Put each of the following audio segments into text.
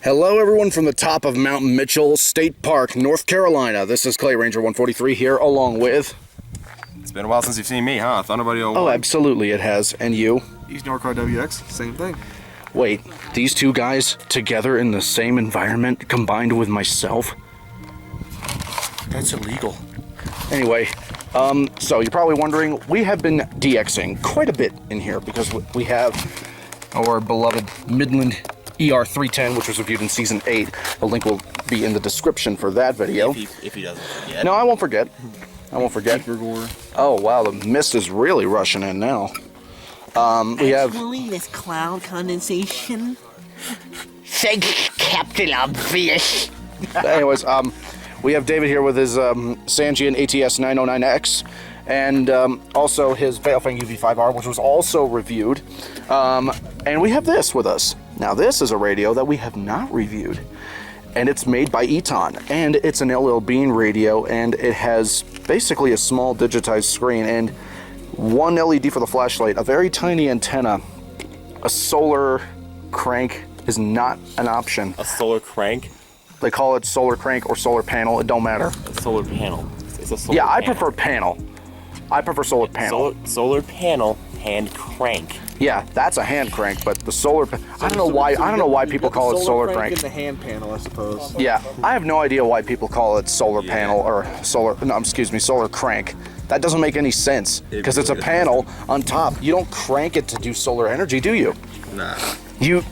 Hello everyone from the top of Mount Mitchell State Park, North Carolina. This is Clay Ranger 143 here along with... It's been a while since you've seen me, huh? Thunderbuddy 01. Oh, absolutely it has. And you? East Norcar WX, same thing. Wait, these two guys together in the same environment combined with myself? That's illegal. Anyway, so you're probably wondering, we have been DXing quite a bit in here because we have our beloved Midland ER310, which was reviewed in Season 8. The link will be in the description for that video. If he doesn't forget. No, I won't forget. I won't forget. Oh, wow, the mist is really rushing in now. We have... this cloud condensation. Thanks, Captain Obvious. Anyways, we have David here with his Sangean ATS 909X, and also his Veilfang UV5R, which was also reviewed. And we have this with us. Now this is a radio that we have not reviewed, and it's made by Eton, and it's an L.L.Bean radio, and it has basically a small digitized screen and one LED for the flashlight, a very tiny antenna. A solar crank is not an option. A solar crank? They call it solar crank or solar panel, it don't matter. A solar panel. It's a solar Yeah, I panel. prefer panel. I prefer solar panel. Solar panel, hand crank. Yeah, that's a hand crank, but the solar... I don't know why people call it solar crank. And the hand panel, I suppose. Yeah, I have no idea why people call it solar panel or solar crank. That doesn't make any sense because it's a panel on top. You don't crank it to do solar energy, do you? Nah. You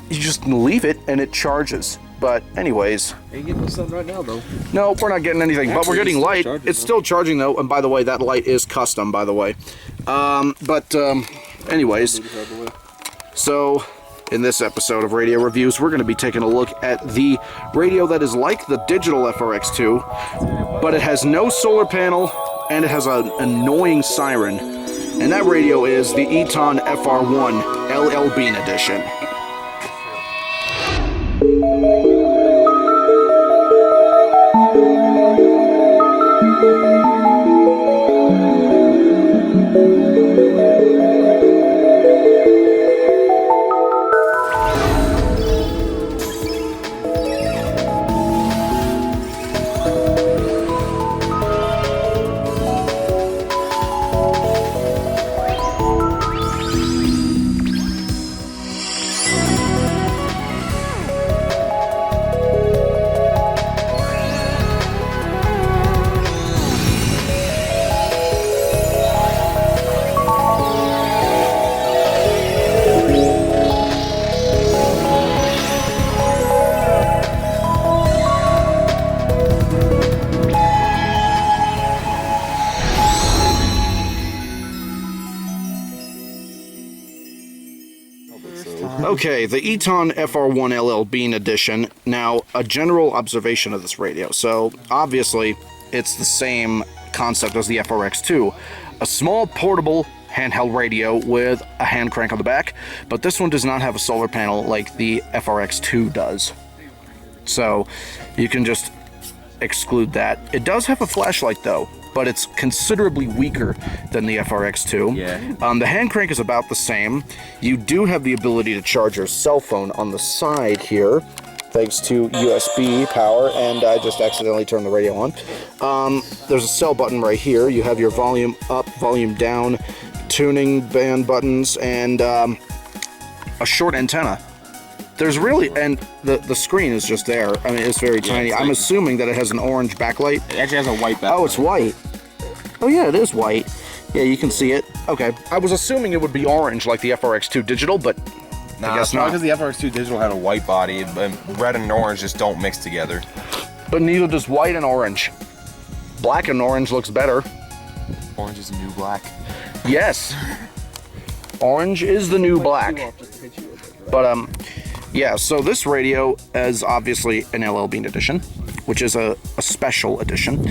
just leave it and it charges. But anyways, Ain't getting the sun right now though. no, we're not getting anything, but we're Actually, getting light. charging, It's still charging though, and by the way, that light is custom, by the way. Anyways, so in this episode of Radio Reviews, we're going to be taking a look at the radio that is like the digital FRX2, but it has no solar panel and it has an annoying siren. And that radio is the Eton FR1 L.L.Bean Edition. Okay, the Eton FR1 L.L.Bean Edition. Now, a general observation of this radio. So, obviously, it's the same concept as the FRX2. A small, portable, handheld radio with a hand crank on the back, but this one does not have a solar panel like the FRX2 does. So, you can just exclude that. It does have a flashlight, though, but it's considerably weaker than the FRX2. Yeah. The hand crank is about the same. You do have the ability to charge your cell phone on the side here, thanks to USB power, and I just accidentally turned the radio on. There's a cell button right here. You have your volume up, volume down, tuning band buttons, and a short antenna. There's really, and the screen is just there. I mean, it's very tiny. I'm assuming that it has an orange backlight. It actually has a white backlight. Oh, it's white. Oh yeah, it is white. Yeah, you can see it. Okay, I was assuming it would be orange like the FRX2 digital, but Nah, I guess not. because the FRX2 digital had a white body, but red and orange just don't mix together. But neither does white and orange. Black and orange looks better. Orange is the new black. Yes. Orange is the new black. But yeah, so this radio is obviously an L.L.Bean edition, which is a special edition.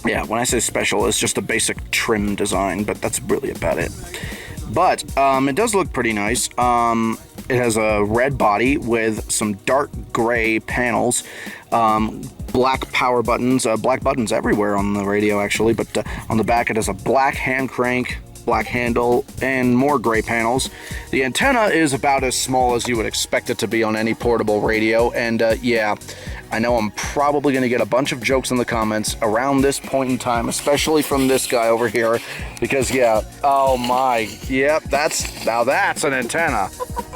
Yeah, when I say special, it's just a basic trim design, but that's really about it. But it does look pretty nice. It has a red body with some dark gray panels, black power buttons, black buttons everywhere on the radio actually, but on the back it has a black hand crank, black handle, and more gray panels. The antenna is about as small as you would expect it to be on any portable radio, and yeah, I know I'm probably going to get a bunch of jokes in the comments around this point in time, especially from this guy over here, because yeah, oh my, yep, now that's an antenna.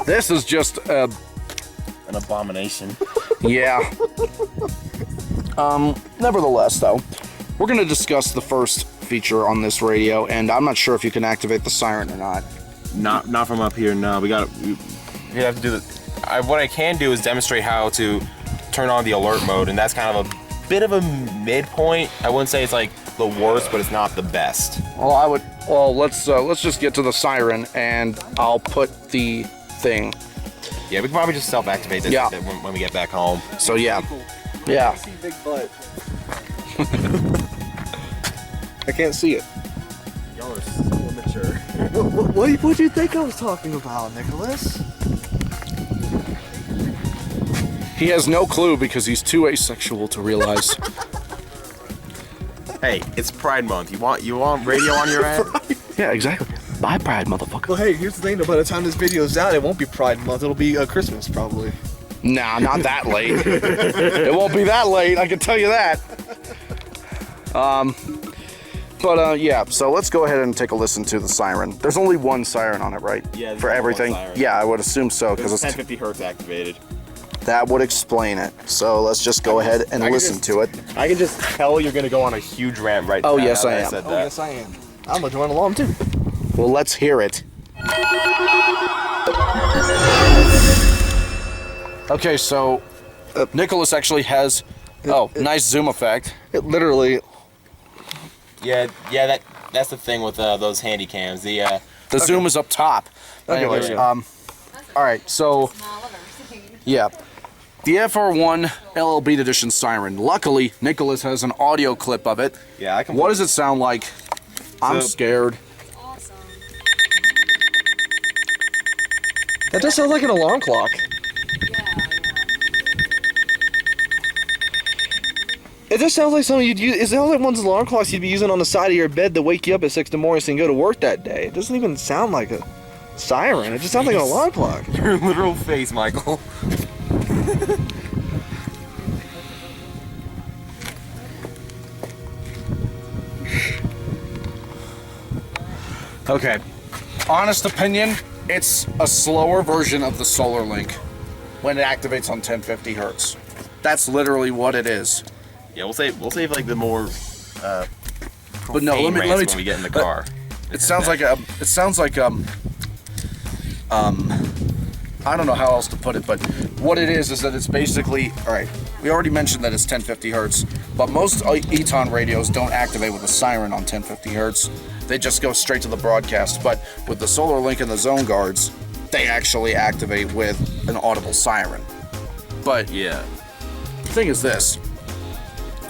This is just An abomination. yeah. Nevertheless, though, we're going to discuss the first feature on this radio, and I'm not sure if you can activate the siren or not. Not from up here. No, we have to do what I can do is demonstrate how to turn on the alert mode, and that's kind of a bit of a midpoint. I wouldn't say it's like the worst, but it's not the best. Well, let's just get to the siren, and I'll put the thing. Yeah, we can probably just self-activate this when we get back home. So yeah. Yeah. I see big butt. I can't see it. Y'all are so immature. What do you think I was talking about, Nicholas? He has no clue because he's too asexual to realize. Hey, it's Pride Month. You want radio on your end? Yeah, exactly. Bye, Pride, motherfucker. Well, hey, here's the thing, though. By the time this video's out, it won't be Pride Month. It'll be Christmas, probably. Nah, not that late. It won't be that late, I can tell you that. Yeah, so let's go ahead and take a listen to the siren. There's only one siren on it, right? Yeah, there's for only everything. one siren. Yeah, I would assume so because It's it's 1050 hertz activated. that would explain it. So let's just go ahead and listen to it. I can just tell you're gonna go on a huge rant right now. Oh, yes, now I that am. said Oh, that. yes, I am. I'm gonna join along, too. Well, let's hear it. Okay, so Nicholas actually has nice zoom effect. It literally... Yeah, that's the thing with those handy cams. The Zoom is up top. Okay, Anyways, there we go. all right, so yeah, the FR1 L.L.Bean Edition siren. Luckily, Nicholas has an audio clip of it. Yeah, I can. What does it sound like? I'm So- scared. Awesome. That just sounds like an alarm clock. It just sounds like something you'd use. It sounds like one of those alarm clocks you'd be using on the side of your bed to wake you up at 6 in the morning so you can go to work that day. It doesn't even sound like a siren. It just sounds like an alarm clock. Your literal face, Michael. Okay, honest opinion, it's a slower version of the Solar Link when it activates on 1050 hertz. That's literally what it is. Yeah, we'll save like the more. But no, let me when we get in the car. It sounds like I don't know how else to put it, but what it is that it's basically, all right, we already mentioned that it's 1050 hertz, but most Eton radios don't activate with a siren on 1050 hertz. They just go straight to the broadcast, but with the Solar Link and the Zone Guards, they actually activate with an audible siren. But Yeah. the thing is this,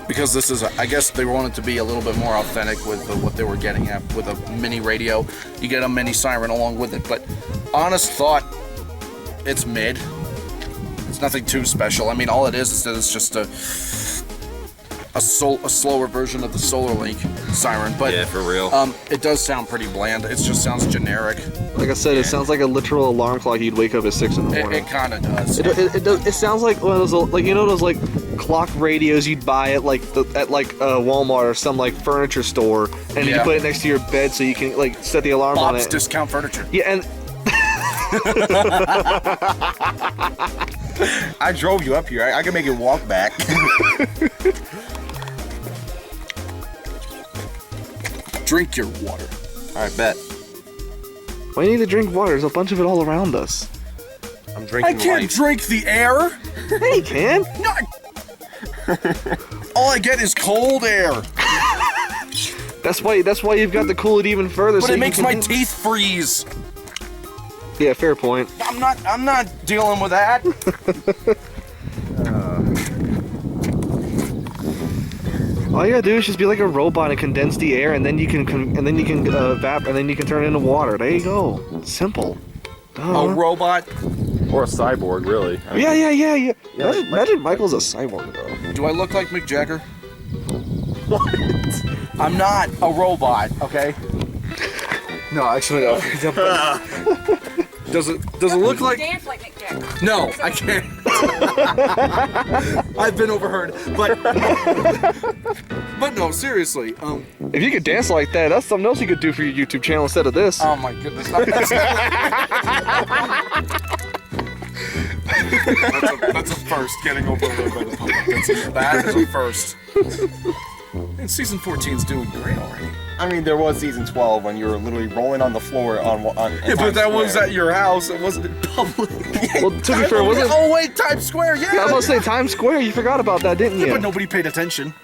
because this is, I guess they wanted to be a little bit more authentic with what they were getting at with a mini radio. You get a mini siren along with it, but honest thought, it's mid. It's nothing too special. I mean, all it is that it's just a slower version of the Solar Link siren, but Yeah, for real. it does sound pretty bland. It just sounds generic. Like I said, it sounds like a literal alarm clock you'd wake up at 6 in the It, morning. it kind of does. It sounds like one of those, like, you know, those like clock radios you'd buy at like Walmart or some like furniture store, and then you Yeah. put it next to your bed so you can like set the alarm on Bob's it. Discount Furniture. Yeah, and I drove you up here. I can make it walk back. Drink your water. All right, bet. why do you need to drink water? There's a bunch of it all around us. I'm I drinking can't life. drink the air. Hey, you can. No, all I get is cold air. That's why you've got to cool it even further. But so it you makes can- my teeth freeze. Yeah, fair point. I'm not dealing with that. All you gotta do is just be like a robot and condense the air, and then you can turn it into water. There you go. Simple. A Duh. robot. Or a cyborg, really. I mean, Yeah. Imagine Michael's a cyborg, though. Do I look like Mick Jagger? What? I'm not a robot, okay? No, actually, no. Does it look like? Dance like Nick Jagger. No, I can't. I've been overheard, but no, seriously. If you could dance like that, that's something else you could do for your YouTube channel instead of this. Oh my goodness. That's a first. Getting overheard by the public. That is a first. And season 14 is doing great already. I mean, there was season 12 when you were literally rolling on the floor on Yeah, but that was at your house. It wasn't in public. Well, to be fair, wasn't? Oh wait, Times Square. Yeah. I was about to say Times Square. You forgot about that, didn't you? But nobody paid attention.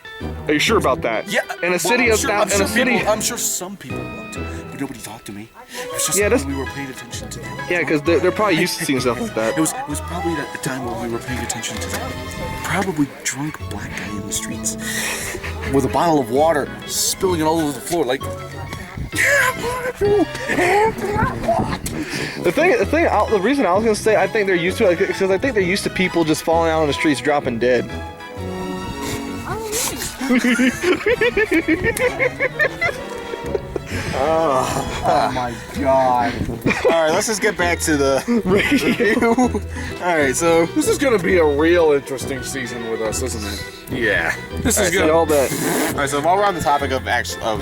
Are you sure about that? Yeah. In a city of I'm in a city. I'm sure some people looked, but nobody talked to me. It was just Yeah, when that's- we were paying attention to them. Yeah, because they're probably used to seeing stuff like that. It was probably at the time when we were paying attention to that probably drunk black guy in the streets with a bottle of water spilling it all over the floor like. The reason I was gonna say I think they're used to it because I think they're used to people just falling out on the streets dropping dead. Oh my god. Alright, let's just get back to the review. Alright, so This is gonna be a real interesting season with us, isn't it? yeah. This is See gonna. all that. Alright, so while we're on the topic of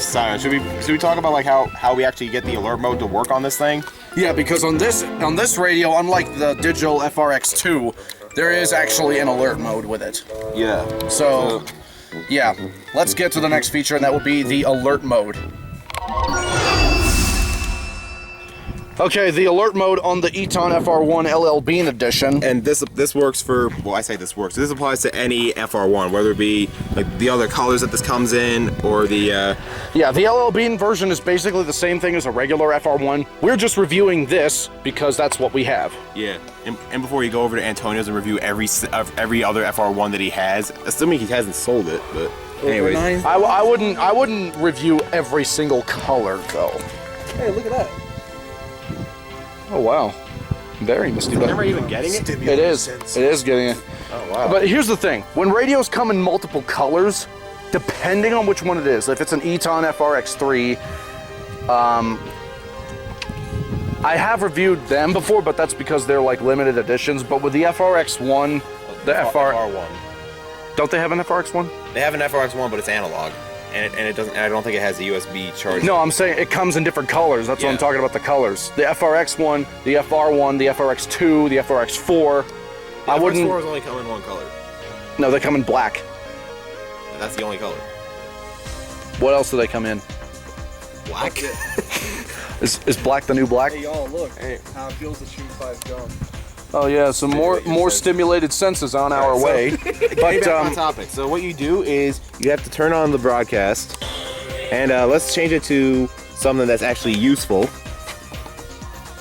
Siren, should we talk about like how we actually get the alert mode to work on this thing? Yeah, because on this radio, unlike the digital FRX2, there is actually an alert mode with it. Yeah. So, yeah, let's get to the next feature, and that would be the alert mode. Okay, the alert mode on the Eton FR1 L.L.Bean Edition. And this works for, well, I say this works. This applies to any FR1, whether it be like the other colors that this comes in or the Yeah, the L.L.Bean version is basically the same thing as a regular FR1. We're just reviewing this because that's what we have. yeah. And before you go over to Antonio's and review every other FR1 that he has, assuming he hasn't sold it, but anyways. I wouldn't review every single color though. Hey, look at that. Oh wow, very misty. Am I even getting it? It is. It is getting it. Oh wow. But here's the thing: when radios come in multiple colors, depending on which one it is, if it's an Eton FRX3, I have reviewed them before, but that's because they're like limited editions. But with the FRX1, the FR1. don't they have an FRX1? They have an FRX1, but it's analog, and it doesn't. I don't think it has a USB charge. No, I'm saying it comes in different colors. That's what I'm Yeah. talking about, the colors. The FRX1, the FR1, the FRX2, the FRX4. I wouldn't. FRX4s only come in one color. No, they come in black. That's the only color. What else do they come in? Black. Is black the new black? Hey y'all, look how it feels to shoot 5 guns. Oh yeah, some more stimulated senses on our way. But But on topic. So what you do is you have to turn on the broadcast, and let's change it to something that's actually useful.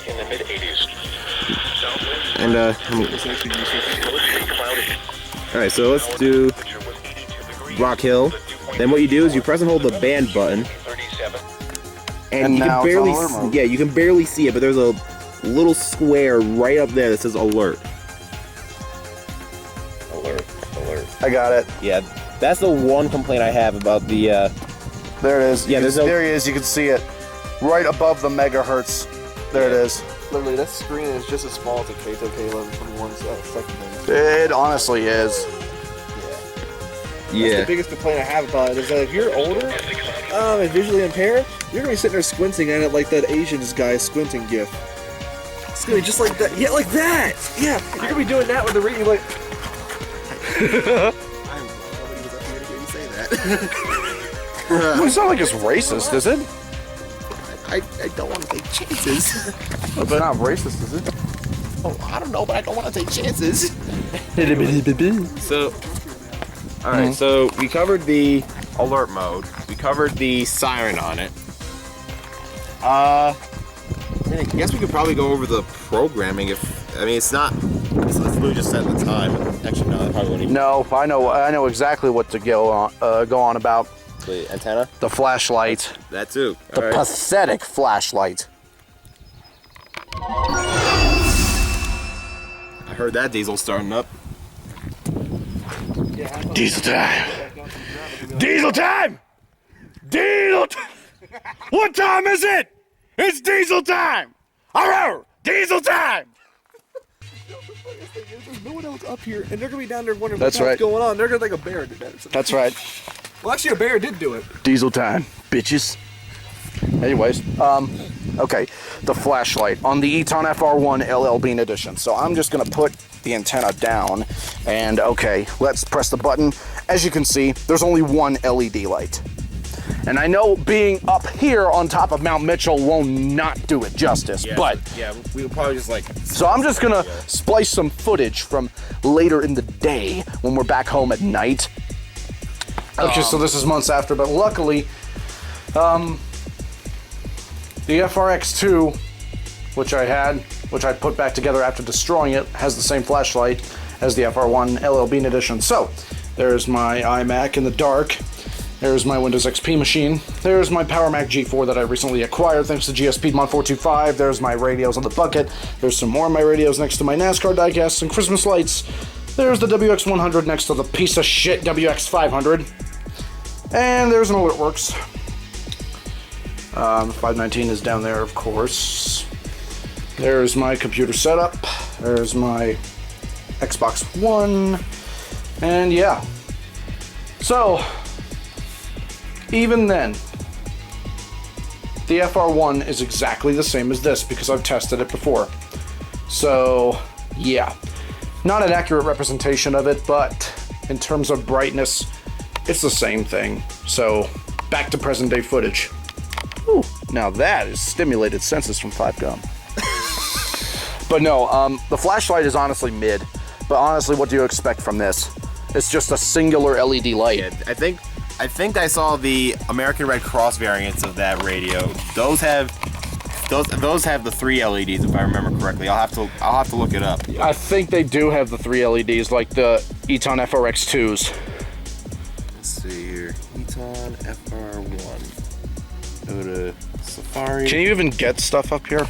In the mid-80s. And all right, so let's do Rock Hill. Then what you do is you press and hold the band button, 37. And you now can it's barely, on alert mode. yeah, you can barely see it, but there's a little square right up there that says alert. Alert. I got it. Yeah, that's the one complaint I have about the. There it is. Yeah, there's no- there he is. You can see it right above the megahertz. There it is. Literally, that screen is just as small as a Kato K1121 second thing. It honestly is. That's the biggest complaint I have about it is that if you're older and visually impaired, you're gonna be sitting there squinting at it like that Asian guy squinting gif. It's gonna be just like that. Yeah, like that. Yeah, you're gonna be doing that with the reading like. It's not like it's racist, is it? I don't want to take chances. It's not racist, is it? Oh, I don't know, but I don't want to take chances. So, all right. So we covered the alert mode. We covered the siren on it. I guess we could probably go over the programming. It's not. Let's literally just set the time. Actually, no, that probably wouldn't even. No, I know exactly what to go on about. The antenna. The flashlight. That too. The pathetic flashlight. I heard that diesel starting up. Diesel time! Diesel time! Diesel time! What time is it? It's diesel time! Arr! Diesel time! There's no one else up here, and they're gonna be down there wondering That's what's right. going on. They're gonna think a bear did that or something. That's right. Well, actually, a bear did do it. Diesel time, bitches. Anyways, okay, the flashlight on the Eton FR1 L.L.Bean Edition. So I'm just gonna put the antenna down, and okay, let's press the button. As you can see, there's only one LED light. And I know being up here on top of Mount Mitchell will not do it justice, but yeah, we would probably just like. so I'm just gonna splice some footage from later in the day when we're back home at night. Okay, so this is months after, but luckily, the FRX2, which I put back together after destroying it, has the same flashlight as the FR1 L.L.Bean Edition. So there's my iMac in the dark. There's my Windows XP machine. There's my Power Mac G4 that I recently acquired thanks to GSPeedmont 425. There's my radios on the bucket. There's some more of my radios next to my NASCAR diecasts and Christmas lights. There's the WX100 next to the piece of shit WX500. And there's an AlertWorks. The 519 is down there, of course. There's my computer setup. There's my Xbox One. And yeah. So, even then, the FR1 is exactly the same as this because I've tested it before. So, yeah. Not an accurate representation of it, but in terms of brightness, it's the same thing. So, back to present day footage. Ooh, now that is stimulated senses from 5Gum. But no, the flashlight is honestly mid. But honestly, what do you expect from this? It's just a singular LED light. Yeah, I think I saw the American Red Cross variants of that radio. Those have the 3 LEDs if I remember correctly. I'll have to look it up. I think they do have the 3 LEDs like the Eton FRX2s. Let's see here. Eton FR1. Go to Safari. Can you even get stuff up here?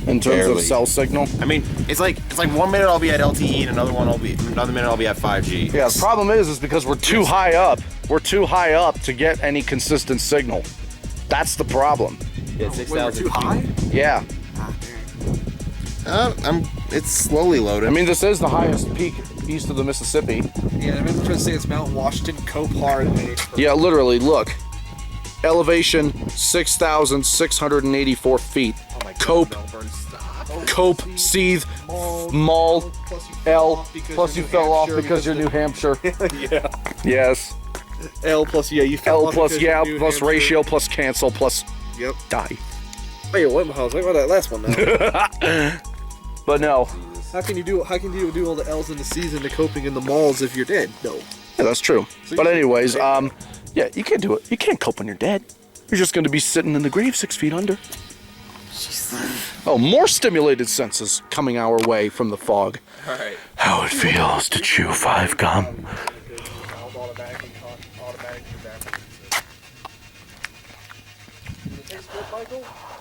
In terms of Barely. cell signal? I mean, it's like 1 minute I'll be at LTE and another minute I'll be at 5G. Yeah, the problem is because we're too high up. We're too high up to get any consistent signal. That's the problem. Yeah, Wait, we're too high? Yeah. It's slowly loaded. I mean, this is the highest peak east of the Mississippi. Yeah, I'm trying to say it's Mount Washington, Cope Hard. Yeah, literally, look. Elevation 6,684 feet. Oh my God, Cope, Melbourne, stop. Cope, Seethe, Maul, L, plus you fell off because you're New Hampshire. Yeah. Yes. L plus, yeah, you fell L off plus, because yeah, you're New plus Hampshire. ratio, plus cancel, plus Yep. die. Wait, what? I was thinking about that last one now. But no. How can you do all the L's in the C's and the coping in the malls if you're dead? No. Yeah, that's true. But anyways, yeah, you can't do it. You can't cope when you're dead. You're just going to be sitting in the grave 6 feet under. Oh, more stimulated senses coming our way from the fog. All right. How it feels to chew 5Gum.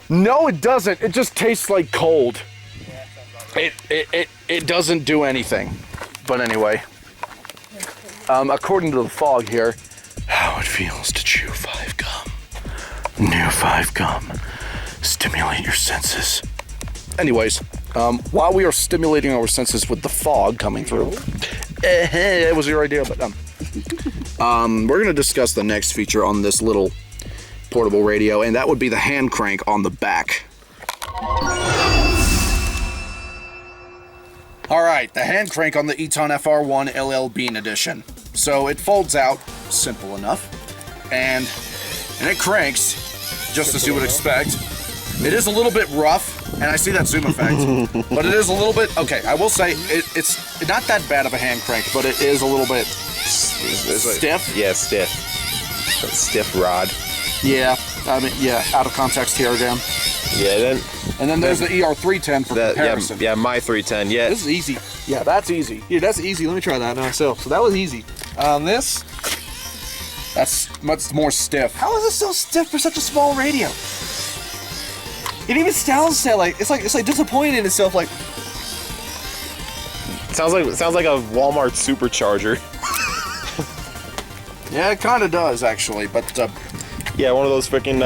No, it doesn't. It just tastes like cold. It doesn't do anything. But anyway, according to the fog here, how it feels to chew 5Gum. New 5Gum. Stimulate your senses. Anyways, while we are stimulating our senses with the fog coming through, it was your idea, but we're gonna discuss the next feature on this little portable radio, and that would be the hand crank on the back. All right, the hand crank on the Eton FR1 L.L.Bean Edition. So it folds out, simple enough, and it cranks, just as you would expect. It is a little bit rough, and I see that zoom effect, but it is a little bit, okay, I will say it's not that bad of a hand crank, but it is a little bit stiff. Yeah, stiff. Stiff rod. Yeah, I mean, yeah, out of context here again. Yeah, And then there's the ER310 for comparison. Yeah, my 310. Yeah. This is easy. Yeah, that's easy. Yeah, that's easy. Let me try that myself. So that was easy. This. That's much more stiff. How is it so stiff for such a small radio? It even sounds like it's like disappointed in itself. Like Sounds like a Walmart supercharger. Yeah, it kind of does actually, but Yeah, one of those freaking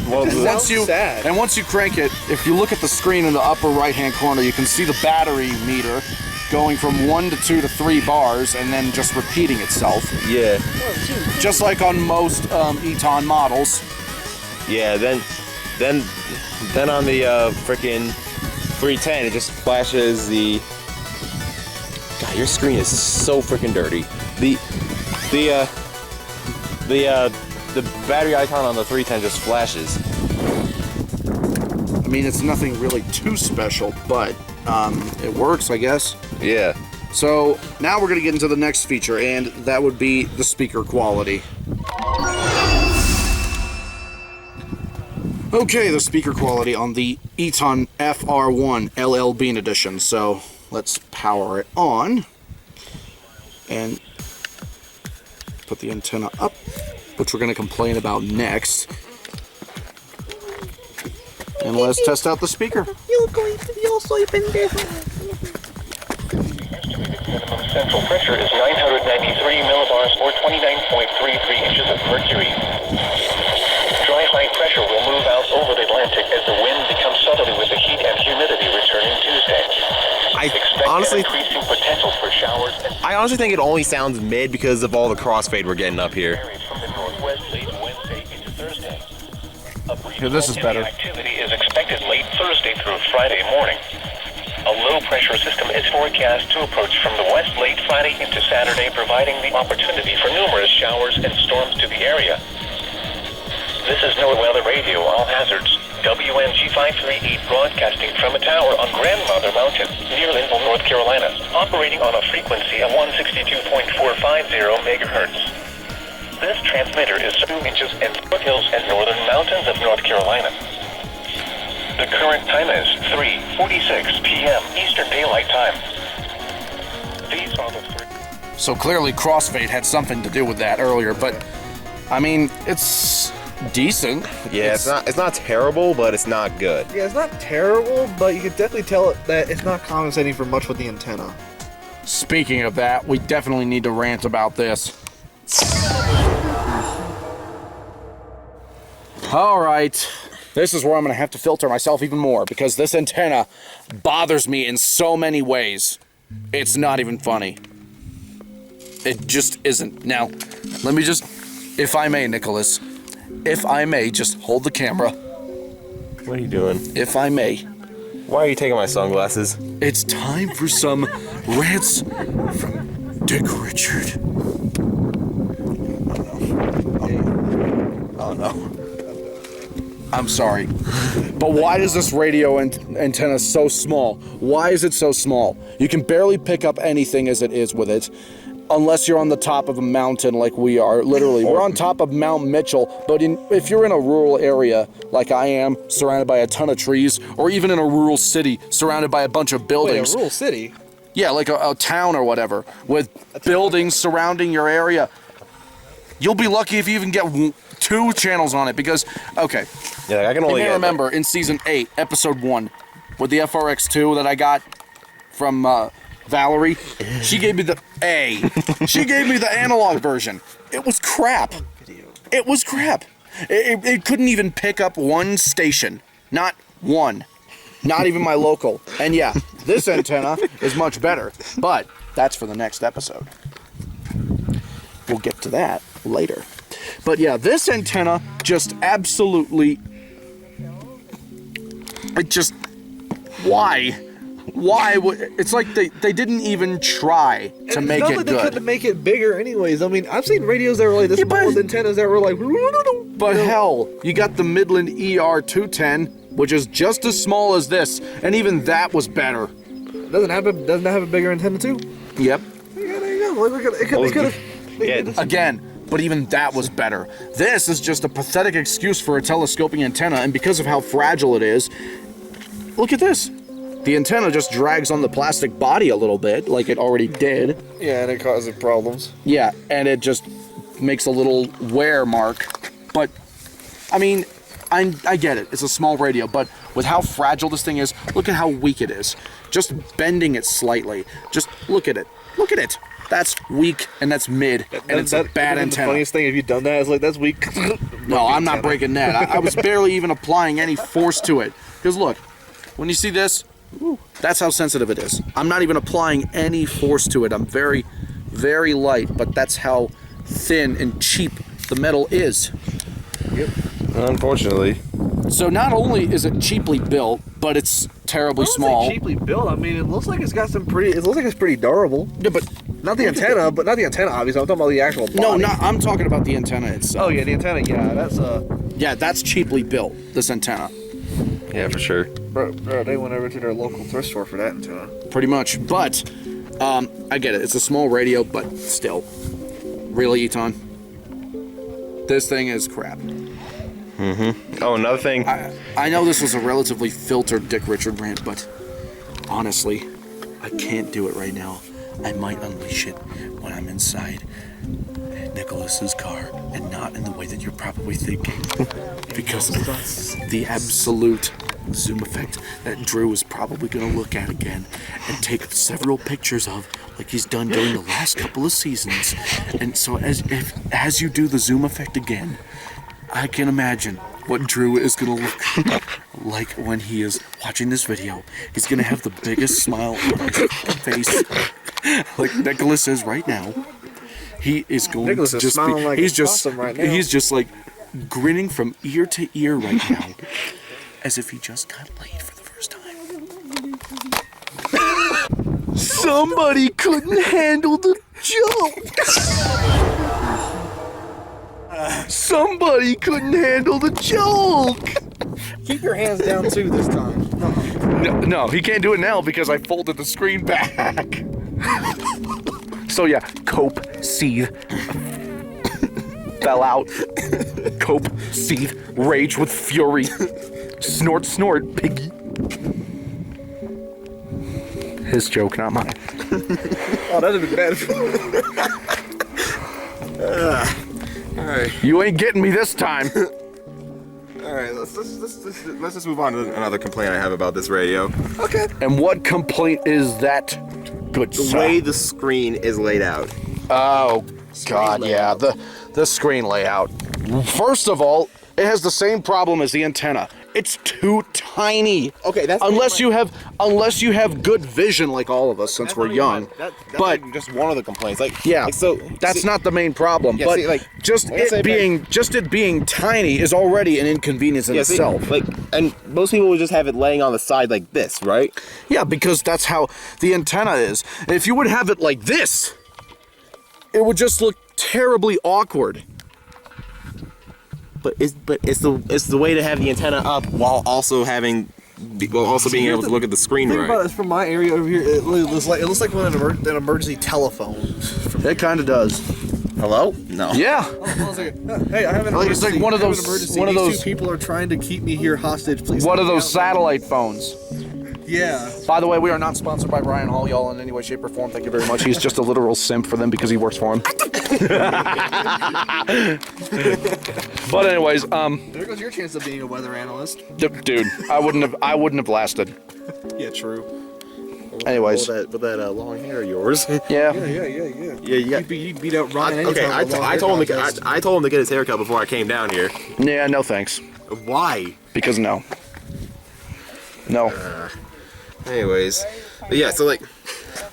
Well, once you crank it, if you look at the screen in the upper right-hand corner, you can see the battery meter going from 1 to 2 to 3 bars and then just repeating itself. Yeah. Just like on most Eton models. Yeah. Then on the freaking 310, it just flashes the. God, your screen is so freaking dirty. The battery icon on the 310 just flashes. I mean, it's nothing really too special, but it works, I guess. Yeah. So now we're going to get into the next feature, and that would be the speaker quality. Okay, the speaker quality on the Eton FR1 L.L.Bean Edition. So let's power it on and put the antenna up, which we're going to complain about next. And let's test out the speaker. You're going to be also even different. Minimum central pressure is 993 millibars or 29.33 inches of mercury. Dry high pressure will move out over the Atlantic as the wind becomes southerly with the heat and humidity returning Tuesday. Increasing potential for showers. I honestly think it only sounds mid because of all the crossfade we're getting up here. From the northwest late Wednesday into Thursday. Here, this is better. Activity is expected late Thursday through Friday morning. A low-pressure system is forecast to approach from the west late Friday into Saturday, providing the opportunity for numerous showers and storms to the area. This is NOAA Weather Radio, all hazards. WNG 538 broadcasting from a tower on Grandmother Mountain, near Linville, North Carolina, operating on a frequency of 162.450 megahertz. This transmitter is 2 inches in foothills and northern mountains of North Carolina. The current time is 3:46 p.m. Eastern Daylight Time. These are the three. So clearly crossfade had something to do with that earlier, but I mean, it's decent. Yeah, it's not terrible, but it's not good. Yeah, it's not terrible, but you can definitely tell that it's not compensating for much with the antenna. Speaking of that, we definitely need to rant about this. All right, this is where I'm going to have to filter myself even more because this antenna bothers me in so many ways. It's not even funny. It just isn't. Now, let me just, if I may, Nicholas, if I may, just hold the camera. What are you doing? If I may. Why are you taking my sunglasses? It's time for some rants from Dick Richard. Oh no. I'm sorry. But why is this radio antenna so small? Why is it so small? You can barely pick up anything as it is with it. Unless you're on the top of a mountain like we are, literally. We're on top of Mount Mitchell, but if you're in a rural area like I am, surrounded by a ton of trees, or even in a rural city surrounded by a bunch of buildings. Wait, a rural city? Yeah, like a town or whatever, with buildings surrounding your area. You'll be lucky if you even get 2 channels on it because, okay. Yeah, I can only remember in season 8, episode 1, with the FRX2 that I got from Valerie, she gave me the A. She gave me the analog version. It was crap. It was crap. It couldn't even pick up one station. Not one. Not even my local. And yeah, this antenna is much better. But that's for the next episode. We'll get to that later. But yeah, this antenna just absolutely... It just... Why? Why would... It's like they didn't even try to make it good. They couldn't make it bigger anyways. I mean, I've seen radios that were like this small with antennas that were like... But hell, you got the Midland ER210, which is just as small as this, and even that was better. Doesn't have a bigger antenna too? Yep. Yeah, there you go. It could have... Again, but even that was better. This is just a pathetic excuse for a telescoping antenna, and because of how fragile it is, look at this. The antenna just drags on the plastic body a little bit, like it already did. Yeah, and it causes problems. Yeah, and it just makes a little wear mark. But, I mean, I get it. It's a small radio, but with how fragile this thing is, look at how weak it is. Just bending it slightly. Just look at it. Look at it. That's weak and that's mid, and it's a bad The antenna. funniest thing, if you've done that, is like, that's weak. No, I'm not breaking that. I was barely even applying any force to it. Because look, when you see this, that's how sensitive it is. I'm not even applying any force to it. I'm very, very light, but that's how thin and cheap the metal is. Yep. Unfortunately. So not only is it cheaply built, but it's terribly small. Cheaply built. I mean, it looks like it's got some pretty. It looks like it's pretty durable. Yeah, but Not the antenna, but not the antenna. Obviously, I'm talking about the actual body. no, not. I'm talking about the antenna itself. Oh yeah, the antenna. Yeah, that's Yeah, that's cheaply built. This antenna, Yeah, for sure. Bro, they went over to their local thrift store for that antenna. pretty much. But I get it. It's a small radio, but still, really, Eton, this thing is crap. Oh, another thing. I know this was a relatively filtered Dick Richard rant, but honestly, I can't do it right now. I might unleash it when I'm inside Nicholas's car and not in the way that you're probably thinking. Because of the absolute zoom effect that Drew is probably going to look at again and take several pictures of, like he's done during the last couple of seasons. And so as you do the zoom effect again, I can imagine what Drew is going to look like when he is watching this video. He's going to have the biggest smile on his face, like Nicholas is right now. He is going Nicholas to is just smiling be, like he's a just possum right now. he's just like grinning from ear to ear right now, as if he just got laid for the first time. Somebody couldn't handle the joke. Somebody couldn't handle the joke. Keep your hands down too this time. No, he can't do it now because I folded the screen back. So yeah, cope, seethe, fell out, cope, seethe, rage with fury, snort, snort, piggy. His joke, not mine. Oh, that'd have been bad. Alright. You ain't getting me this time. Alright, let's just move on to another complaint I have about this radio. Okay. And what complaint is that, good The sir? way the screen is laid out. Oh, God, yeah, the screen layout. First of all, it has the same problem as the antenna. It's too tiny. Okay, that's unless you have good vision like all of us, since we're young. That's but like just one of the complaints. Like, yeah, like, so that's not the main problem. Yeah, but see, like, just like I say, it being tiny is already an inconvenience in yeah, see, itself. like, and most people would just have it laying on the side like this, right? Yeah, because that's how the antenna is. If you would have it like this, it would just look terribly awkward. But it's the way to have the antenna up while also being able to look at the screen Think right. about this from my area over here. It looks like an emergency telephone. It kind of does. Hello? No. Yeah. Hey, I have an Like, emergency. it's like one of I have those- an emergency. one of These those- two people are trying to keep me here hostage. Please. One let of me those out. satellite phones. Yeah. By the way, we are not sponsored by Ryan Hall, y'all, in any way, shape, or form. Thank you very much. He's just a literal simp for them because he works for him. But anyways, There goes your chance of being a weather analyst. dude, I wouldn't have lasted. Yeah, true. Anyways, With that long hair of yours. yeah. Yeah. Yeah, you got. You beat out Ryan. Okay, anytime with a long I hair told him contest. I told him to get his haircut before I came down here. Yeah, no thanks. Why? Because no. No. Anyways, but yeah. So like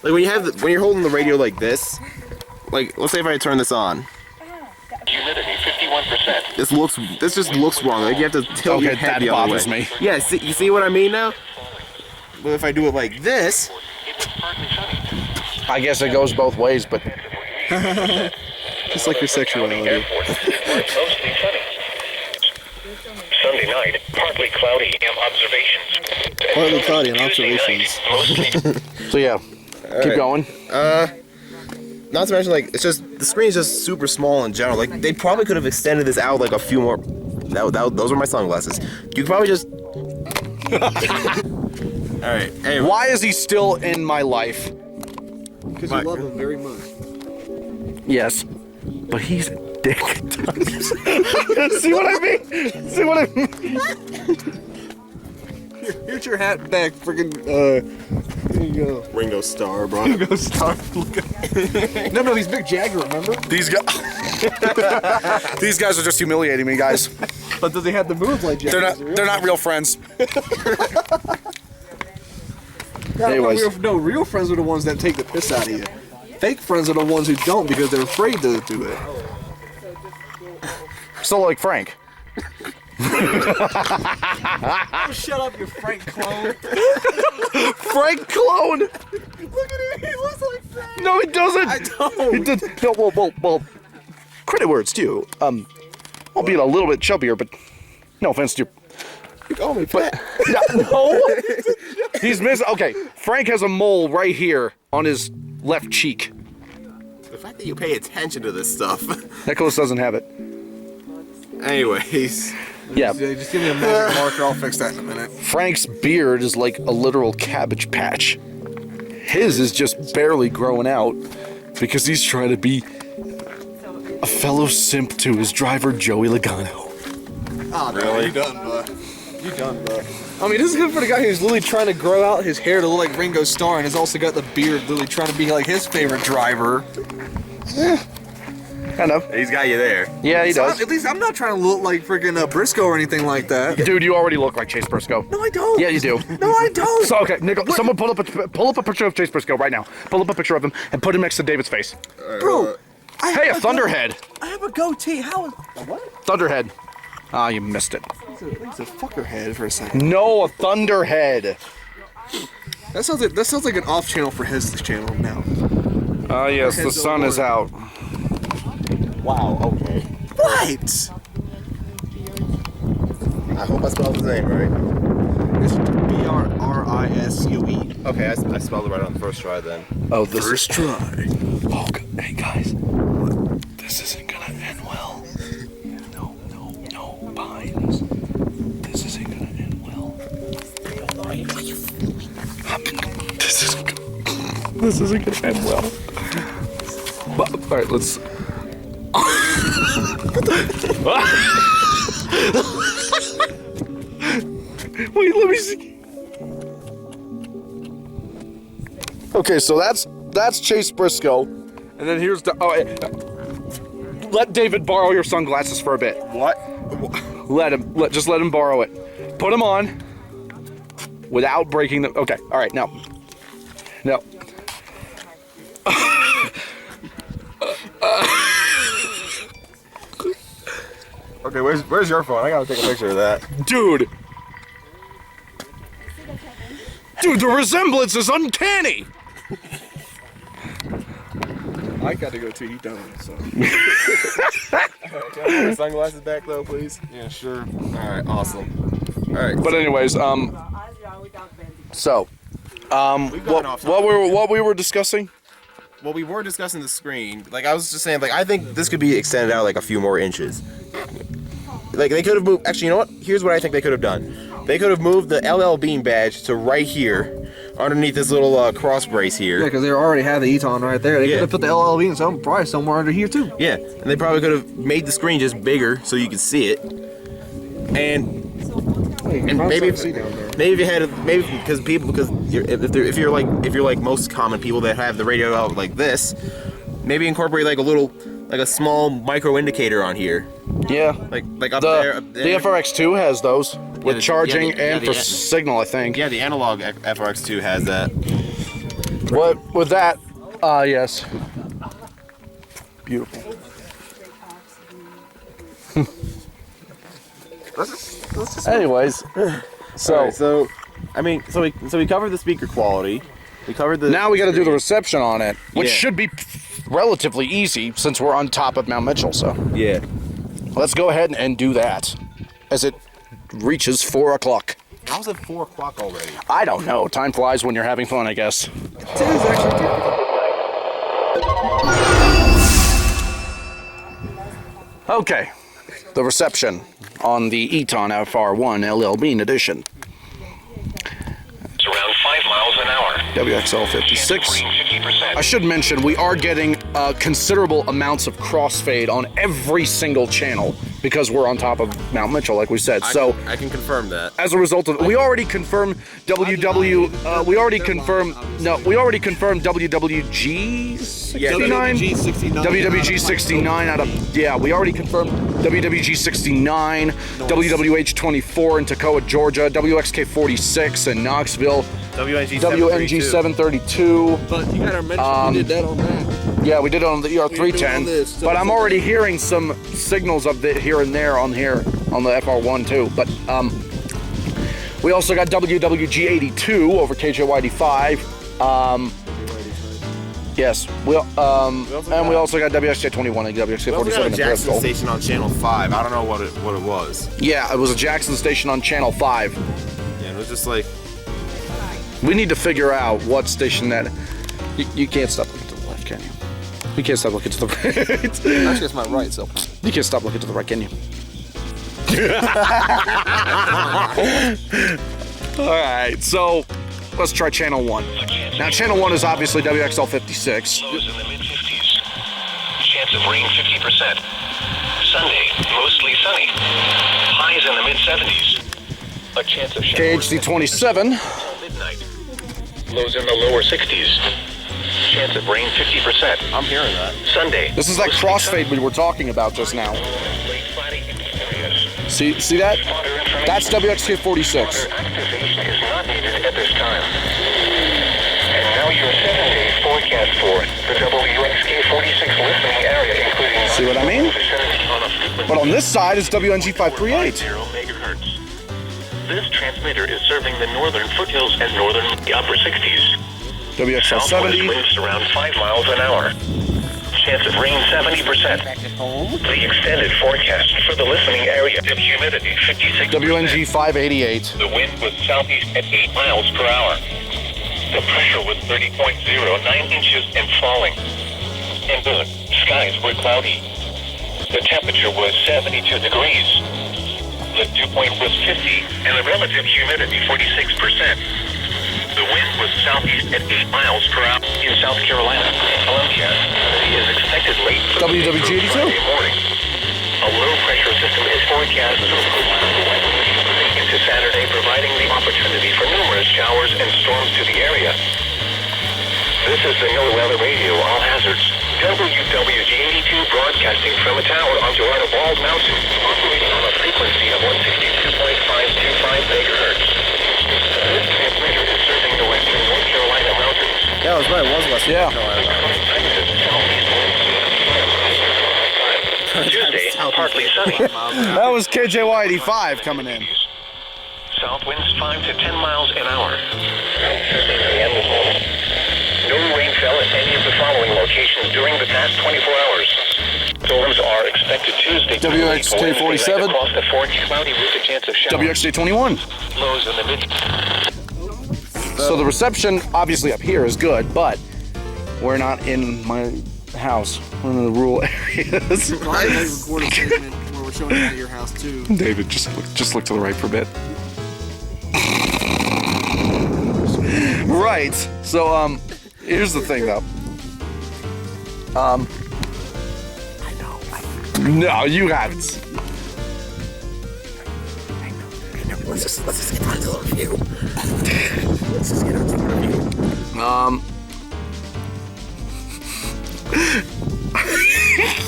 when you're holding the radio like this, like let's say if I turn this on. Humidity 51%. This just looks wrong. Like you have to tilt your Okay, head that the other bothers way. me. Yeah, you see what I mean now? But if I do it like this, It's partly sunny. I guess it goes both ways, but Just like your sexuality. Airport. Mostly sunny. Sunday night, partly cloudy. Observations. Partly cloudy and Tuesday observations. night, mostly so yeah. Keep going. not to mention like it's just the screen is just super small in general. Like they probably could have extended this out like a few more. Those are my sunglasses. You could probably just. All right. Anyway. Why is he still in my life? Because you love him very much. Yes, but he's a dick. See what I mean? See what I mean? Here's your hat back, friggin'. you go. Ringo Starr, bro. Ringo Starr. No, he's Mick Jagger, remember? These guys. These guys are just humiliating me, guys. But does he have the moves like Jagger? They're not real friends. No, Anyways. real friends are the ones that take the piss out of you. Fake friends are the ones who don't because they're afraid to do it. So like Frank. Shut up, you Frank clone. Frank clone. Look at him, he looks like Frank. No, he doesn't. I don't. He did. No, well. Credit where it's due. Albeit a little bit chubbier, but no offense to you. You call me fat. No. He's missing. Okay, Frank has a mole right here on his left cheek. The fact that you pay attention to this stuff. Nicholas doesn't have it. Anyways. Yeah. Just give me a magic marker, I'll fix that in a minute. Frank's beard is like a literal cabbage patch. His is just barely growing out because he's trying to be a fellow simp to his driver, Joey Logano. Oh, no, Really? you done, bud. You done, bud. I mean, this is good for the guy who's literally trying to grow out his hair to look like Ringo Starr and has also got the beard literally trying to be like his favorite driver. Kind of. He's got you there. Yeah, he does. At least I'm not trying to look like freaking Briscoe or anything like that. Dude, you already look like Chase Briscoe. No, I don't. Yeah, you do. No, I don't. So, okay, Nick, someone pull up a picture of Chase Briscoe right now. Pull up a picture of him and put him next to David's face. Bro, Hey, a thunderhead. I have a goatee. How is... What? Thunderhead. Ah, you missed it. He's a fucker head for a second. No, a thunderhead. That sounds like an off channel for his channel now. Ah, yes, the sun is out. Wow, okay. What? I hope I spelled his name right. It's B-R-R-I-S-C-O-E. Okay, I spelled it right on the first try then. Oh, this First try. Oh, hey guys. This isn't gonna end well. No, behind us. This isn't gonna end well. This isn't gonna end well. But, all right, let's. Wait, let me see. Okay, so that's Chase Briscoe, and then here's the. Oh, let David borrow your sunglasses for a bit. What? Just let him borrow it. Put them on without breaking them. Okay, all right, now. Okay, where's your phone? I gotta take a picture of that. Dude, the resemblance is uncanny. I got to go too. You don't, so. Can I have your sunglasses back though, please? Yeah, sure. Alright, awesome. Alright. But anyways, so, what we were discussing? Well, we were discussing the screen. Like, I was just saying, like, I think this could be extended out like a few more inches. Like, they could have moved. Actually, you know what? Here's what I think they could have done. They could have moved the L.L.Bean badge to right here, underneath this little cross brace here. Yeah, because they already had the Eton right there. They Yeah. could have put the L.L.Bean probably somewhere under here too. Yeah, and they probably could have made the screen just bigger so you could see it. And maybe if you had because if you're like most common people that have the radio out like this, maybe incorporate like a small micro indicator on here. Yeah. Like up there. The FRX2 has those with charging and for the- signal, I think. Yeah, the analog FRX2 has that. What with that? Yes. Beautiful. Anyways, so Alright, so I mean, so we covered the speaker quality. We covered the. now we got to do the reception on it, which Yeah. should be relatively easy since we're on top of Mount Mitchell. So Yeah. let's go ahead and do that as it reaches 4 o'clock. How's it 4 o'clock already? I don't know. Time flies when you're having fun, I guess. It is actually. Okay, the reception on the Eton FR1 L.L.Bean Edition. It's around 5 miles an hour. WXL 56. Screen 50%. I should mention we are getting considerable amounts of crossfade on every single channel because we're on top of Mount Mitchell, like we said. So I can confirm that. as a result of, we already confirmed WWG 69. WWG 69 out of, yeah, we already confirmed WWG 69, WWH 24 in Toccoa, Georgia, WXK 46 in Knoxville, WNG 732. But you gotta mention we did that on that. Yeah, we did it on the ER We did it 310. on this, so But I'm it's already hearing some signals of it here and there on the FR1 too. But we also got WWG 82 over KJYD 5. Yes, we also got WXK 21 and WXK 47 in Jackson Bristol. Station on Channel 5. I don't know what it was. Yeah, it was a Jackson station on Channel 5. Yeah, it was just like, We need to figure out what station that. You can't stop looking to the left, can you? You can't stop looking to the right. Actually, it's my right, so. You can't stop looking to the right, can you? All right, so let's try Channel 1. Now, Channel 1 is obviously WXL 56. Lows in the mid-50s. Chance of rain 50%. Sunday, mostly sunny. Highs in the mid-70s. A chance of showers KHC 27. until midnight. Lows in the lower 60s. Chance of rain 50%. I'm hearing that. Sunday. This is that crossfade we were talking about just now. Late Friday areas. See that? That's WXK 46. Activation is not needed at this time. And now your 7-day forecast for the WXK 46 listening area, including See what I mean? vicinity on a frequency But on this side is WNG 538. 0 megahertz. This transmitter is serving the northern foothills and northern upper 60s. WXL Southwest 70. winds around 5 miles an hour. Chance of rain 70%. The extended forecast for the listening area. The humidity 56%. WNG 588. The wind was southeast at 8 miles per hour. The pressure was 30.09 inches and falling. In Boone, skies were cloudy. The temperature was 72 degrees. The dew point was 50 and the relative humidity 46%. The wind was southeast at 8 miles per hour in South Carolina. Columbia is expected late WWG 82. Friday morning. A low pressure system is forecast to approach the west into Saturday, providing the opportunity for numerous showers and storms to the area. This is the NOAA Weather Radio All Hazards. WWG 82 broadcasting from a tower on Joanna Bald Mountain, operating on a frequency of 162.525 megahertz. This transmitter is serving the western North Carolina mountains. Yeah, it was right. It was West Yeah. Carolina. Tuesday, partly sunny. That was KJY 85 coming in. South winds 5 to 10 miles an hour. No rain fell at any of the following locations during the past 24 hours. Storms are expected Tuesday. WXK 47. Across the Fort Cloudy with a chance of showers. WXJ 21. Lows in the mid. So the reception, obviously up here, is good, but we're not in my house. We're in the rural areas. I might record a segment where we're showing it at your house too. David, just look to the right for a bit. Right. So here's the thing though. No, you haven't. Let's just get on to the review. Let's just get on to the review.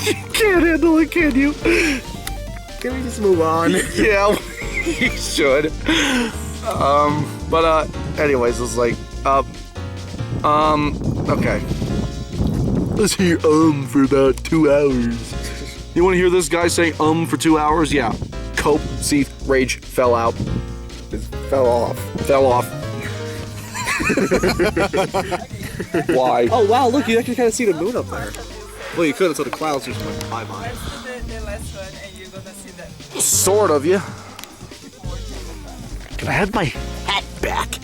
You can't handle it, can you? Can we just move on? Yeah, we should. But anyways, it's like, okay. Let's hear for about 2 hours. You want to hear this guy say for 2 hours? Yeah. Cope, Seath, Rage, fell out. Fell off. Fell off. Why? Oh wow, look, you actually kind of see the moon up there. Well, you could until the clouds just went by. The last one, and you're gonna see that. Sort of, yeah. Can I have my hat back?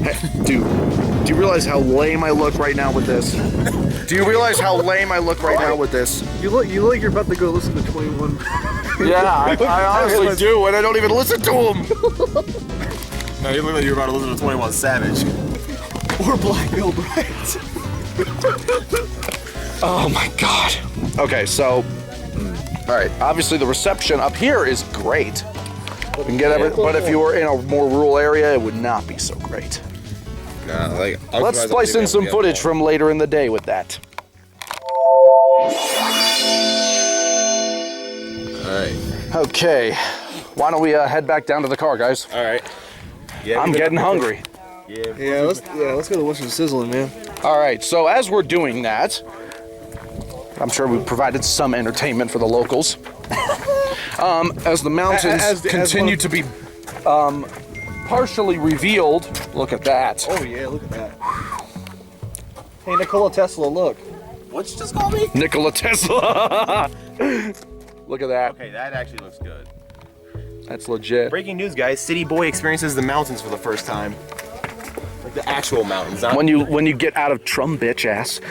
Hey, dude, do you realize how lame I look right now with this? Do you realize how lame I look right now with this? You look you're about to go listen to 21. Yeah, I honestly do, and I don't even listen to him. No, you look like you're about to listen to 21 Savage. Or Black Bill Bright. Oh my God. Okay, so, all right. Obviously, the reception up here is great. You can get everything, but if you were in a more rural area, it would not be so great. Nah, like, Let's splice in some footage from later in the day with that. All right. Okay, why don't we head back down to the car, guys? All right. Yeah, I'm getting hungry. Yeah, let's go to watch the sizzling, man. All right, so as we're doing that, I'm sure we provided some entertainment for the locals. As the mountains continue to be partially revealed, look at that. Oh yeah, look at that. Hey, Nikola Tesla, look. What'd you just call me? Nikola Tesla. Look at that. Okay, that actually looks good. That's legit. Breaking news, guys. City Boy experiences the mountains for the first time. Like the actual mountains. Not When you get out of Trum bitch ass.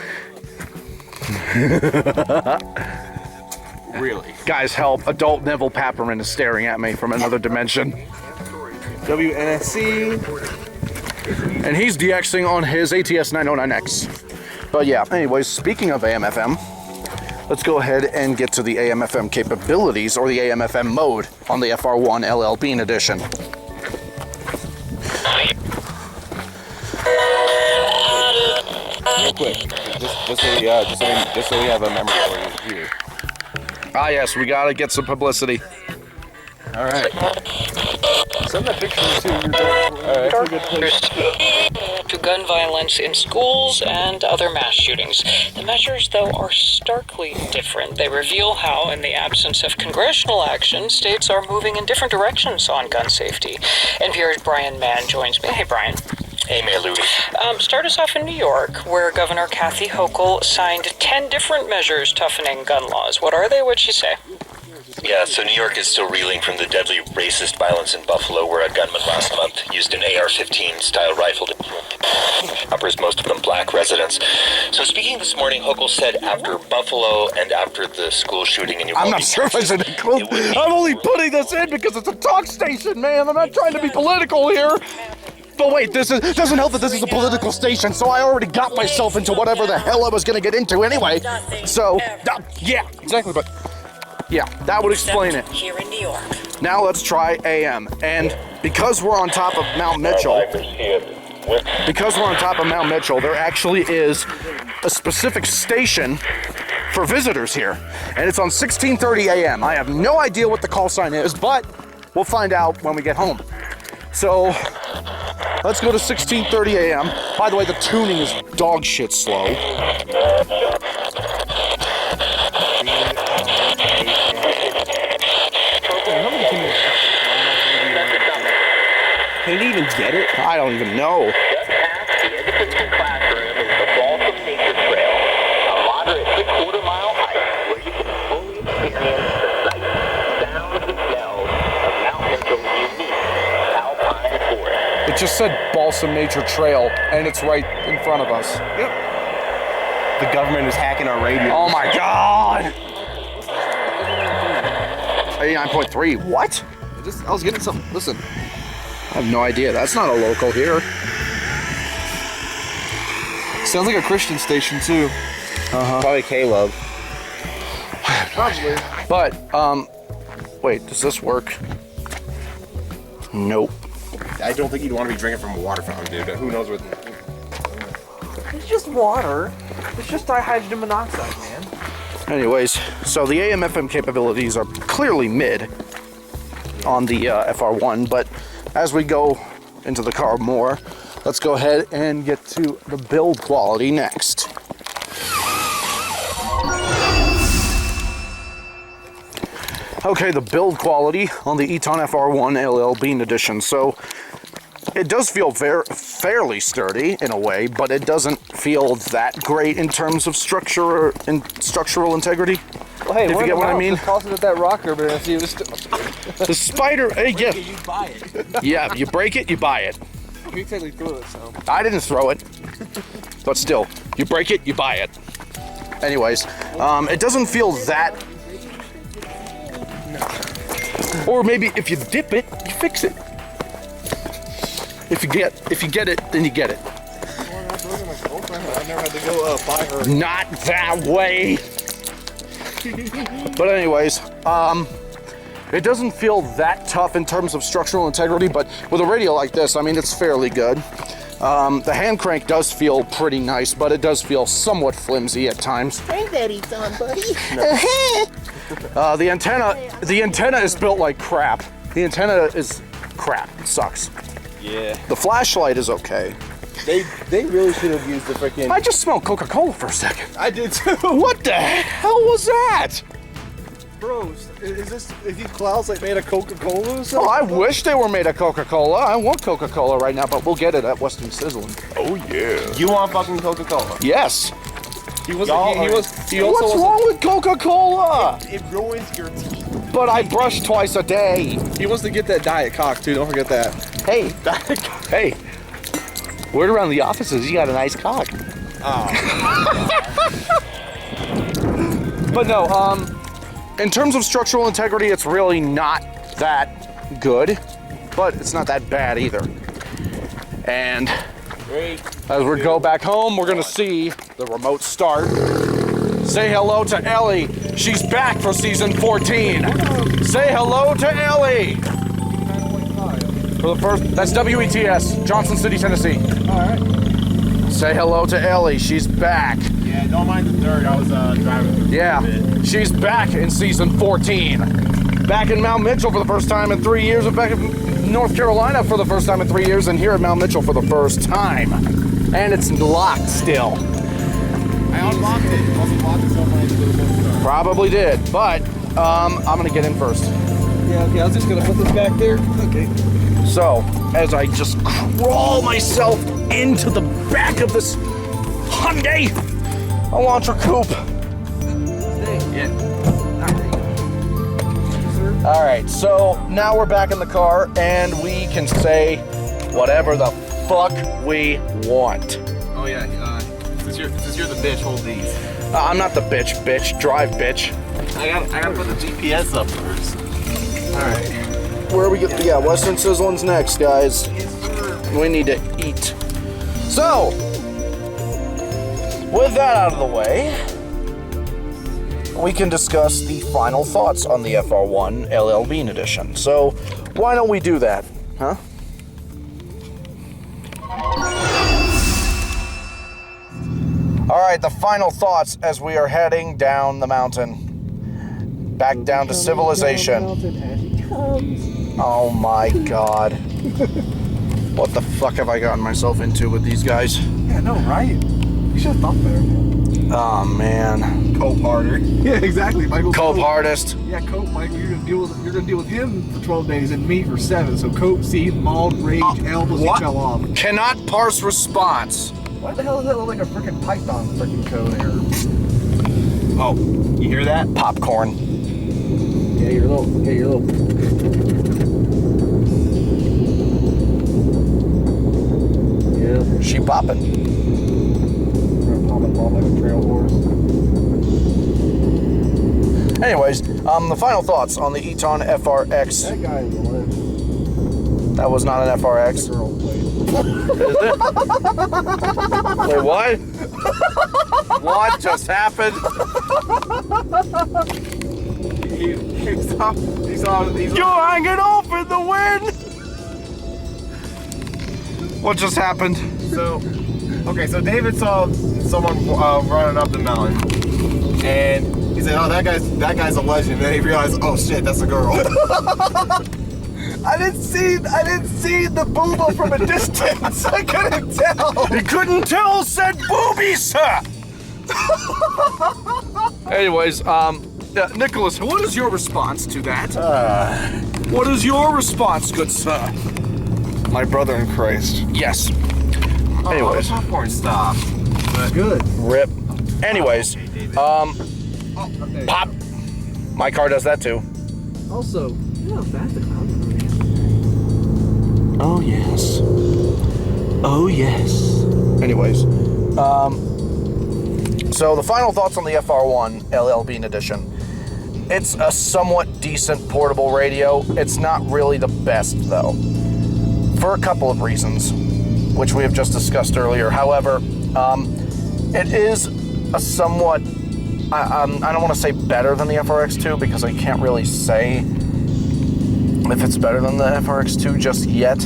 really. Guys, help. Adult Neville Papperman is staring at me from another dimension. WNSC. And he's DXing on his ATS 909X. But yeah, anyways, speaking of AM/FM, let's go ahead and get to the AM/FM capabilities, or the AM/FM mode, on the FR1 L.L.Bean Edition. Real quick, just so we have a memory over here. Ah yes, we gotta get some publicity. All right. Send that picture to your dad. That's a good place. To gun violence in schools and other mass shootings. The measures, though, are starkly different. They reveal how, in the absence of congressional action, states are moving in different directions on gun safety. NPR's Brian Mann joins me. Hey, Brian. Hey, Mayor Louie. Start us off in New York, where Governor Kathy Hochul signed 10 different measures toughening gun laws. What are they? What'd she say? Yeah, so New York is still reeling from the deadly racist violence in Buffalo, where a gunman last month used an AR-15 style rifle to kill uppers, most of them black residents. So speaking this morning, Hochul said after Buffalo and after the school shooting in Uvalde, I'm not sure if I should include. I'm only putting this in because it's a talk station, man. I'm not trying to be political here. But wait, doesn't help that this is a political station, so I already got myself into whatever the hell I was gonna get into anyway. So, yeah, exactly, but yeah, that would explain it. Here in New York. Now let's try AM. And because we're on top of Mount Mitchell, there actually is a specific station for visitors here. And it's on 1630 AM. I have no idea what the call sign is, but we'll find out when we get home. So let's go to 1630 AM. By the way, the tuning is dog shit slow. Can it even get it? I don't even know. just past the education classroom is the Balsam Nature Trail, a moderate 3/4 mile hike where you can fully experience the sights, sounds, and smells of Mount Mitchell's unique alpine forest. It just said Balsam Nature Trail, and it's right in front of us. Yep. The government is hacking our radio. Oh my god! 89.3, what? I was getting something. Listen. I have no idea. That's not a local here. Sounds like a Christian station too. Probably Caleb. Probably. But, wait, does this work? Nope. I don't think you'd want to be drinking from a water fountain, dude. Who knows what? It's just water. It's just dihydrogen monoxide, man. Anyways, so the AM/FM capabilities are clearly mid on the FR1, but as we go into the car more, let's go ahead and get to the build quality next. Okay, the build quality on the Eton FR1 L.L.Bean Edition. So it does feel fairly sturdy in a way, but it doesn't feel that great in terms of structure and structural integrity. Well, hey, if you get what I mean. Toss it at that rocker, but see it was The spider, yeah. you buy it. Yeah, you break it, you buy it. You technically threw it, so. I didn't throw it, but still, you break it, you buy it. Anyways, it doesn't feel that. Or maybe if you dip it, you fix it. If you get it, then you get it. Look at my girlfriend. I never had to go buy her. Not that way. But anyways, it doesn't feel that tough in terms of structural integrity, but with a radio like this, I mean, it's fairly good. The hand crank does feel pretty nice, but it does feel somewhat flimsy at times. Granddaddy's on, buddy. The antenna is built like crap. The antenna is crap. It sucks. Yeah. The flashlight is okay. They really should have used the freaking. I just smelled Coca-Cola for a second. I did too. What the hell was that? Bro, is these clouds like made of Coca-Cola or something? Oh, I wish they were made of Coca-Cola. I want Coca-Cola right now, but we'll get it at Western Sizzling. Oh yeah. You want fucking Coca-Cola? Yes. He was. What's wrong with Coca-Cola? It ruins your teeth. But I brush twice a day. He wants to get that Diet Cock too. Don't forget that. Hey, hey. Word around the offices, you got a nice cock. Oh. But no, in terms of structural integrity, it's really not that good, but it's not that bad either. And as we go back home, we're gonna see the remote start. Say hello to Ellie. She's back for season 14. Say hello to Ellie. For the first, that's WETS, Johnson City, Tennessee. All right. Say hello to Ellie. She's back. Yeah, don't mind the dirt. I was driving through. Yeah, she's back in season 14. Back in Mount Mitchell for the first time in 3 years, and back in North Carolina for the first time in 3 years, and here at Mount Mitchell for the first time. And it's locked still. I unlocked it. Also locked it so many little. Probably did, but I'm gonna get in first. Yeah, okay, I was just gonna put this back there. Okay. So, as I just crawl myself into the back of this Hyundai Elantra coupe. Yeah. All right, so now we're back in the car and we can say whatever the fuck we want. Oh yeah. Since you're the bitch, hold these. I'm not the bitch. Drive, bitch. I gotta put the GPS up first. All right. Where are we get? Yeah, Western Sizzling's next, guys. We need to eat. So, with that out of the way, we can discuss the final thoughts on the FR1 L.L.Bean Edition. So, why don't we do that, huh? All right, the final thoughts as we are heading down the mountain. Back down to civilization. Oh my god. What the fuck have I gotten myself into with these guys? Yeah, no, right? You should have thought better. Oh man. Cope harder. Yeah, exactly. Michael. Cope hardest. Yeah, Cope, Michael. You're gonna deal with him for 12 days and me for 7. So Cope, C, mauled, rage, elbows, he fell off. Cannot parse response. Why the hell does that look like a freaking Python freaking code error? Oh, you hear that? Popcorn. Yeah, you're a little. Yeah. She popping. Pop like a trail horse. Anyways, the final thoughts on the Eton FRX. That guy is a legend. That was not an FRX. The girl played. Wait, what? What just happened? He's You're hanging off in the wind! What just happened? So David saw someone running up the mountain, and he said, "Oh, that guy's a legend." And then he realized, "Oh shit, that's a girl." I didn't see the booba from a distance. I couldn't tell. You couldn't tell said boobies, sir! Anyways, Nicholas, what is your response to that? What is your response, good sir? My brother in Christ. Yes. Oh, Anyways. the popcorn stop. Good. Rip. Anyways, Okay. pop. My car does that too. Also, you know how fast the clouds are moving. Oh yes. Oh yes. Anyways, so the final thoughts on the FR1 L.L.Bean Edition. It's a somewhat decent portable radio. It's not really the best though, for a couple of reasons. which we have just discussed earlier. However, it is a somewhat, I don't want to say better than the FRX2 because I can't really say if it's better than the FRX2 just yet,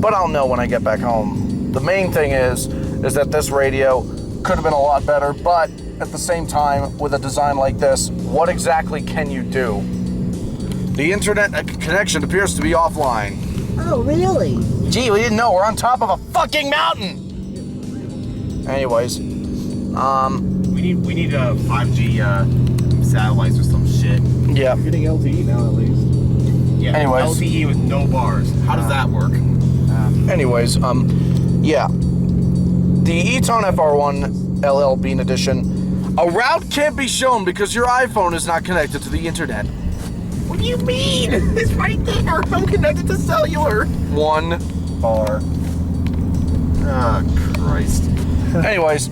but I'll know when I get back home. The main thing is that this radio could have been a lot better, but at the same time, with a design like this, what exactly can you do? The internet connection appears to be offline. Oh, really? Gee, we didn't know. We're on top of a fucking mountain. Anyways, we need 5G satellites or some shit. yeah. You're getting LTE now, at least. Yeah. Anyways. LTE with no bars. How does that work? Anyways, yeah. The Eton FR1 L.L.Bean Edition. A route can't be shown because your iPhone is not connected to the internet. What do you mean? It's right there. I'm connected to cellular. 1 bar. Oh, Christ. Anyways,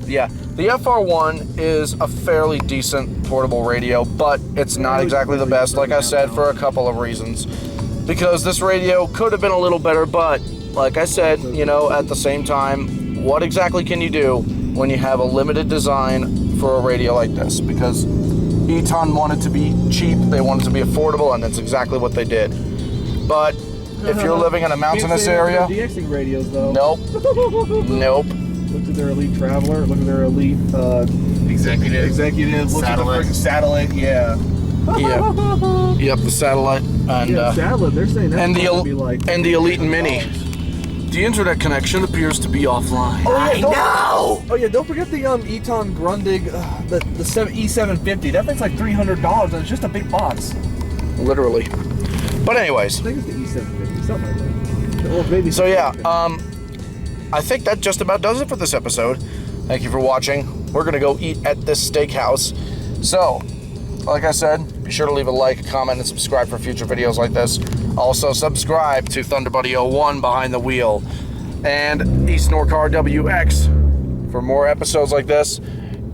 yeah. The FR1 is a fairly decent portable radio, but it's not exactly the best, like I said, for a couple of reasons. Because this radio could have been a little better, but like I said, you know, at the same time, what exactly can you do when you have a limited design for a radio like this? Because Eton wanted to be cheap, they wanted to be affordable, and that's exactly what they did. But if you're living in a mountainous area, DXing radios, though. nope, nope. Look at their Elite Traveler. Look at their Elite Executive. Look at the freaking satellite. Yeah. Yeah. Yep, the satellite and satellite. They're saying that's and going to be like the Elite Mini. The internet connection appears to be offline. I know. Oh yeah, don't forget the Eton Grundig, the E750. That thing's like $300, and it's just a big box. Literally. But anyways. I think it's the E750, something like that. Or maybe. So yeah, I think that just about does it for this episode. Thank you for watching. We're gonna go eat at this steakhouse. So, like I said, be sure to leave a like, comment, and subscribe for future videos like this. Also, subscribe to ThunderBuddy01 Behind the Wheel and East Norcar WX for more episodes like this.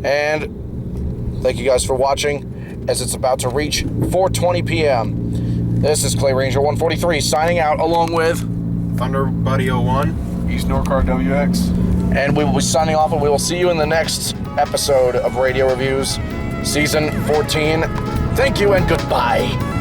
And thank you guys for watching as it's about to reach 4:20 p.m. This is Clay Ranger 143 signing out along with ThunderBuddy01, East Norcar WX. And we will be signing off, and we will see you in the next episode of Radio Reviews, Season 14. Thank you and goodbye.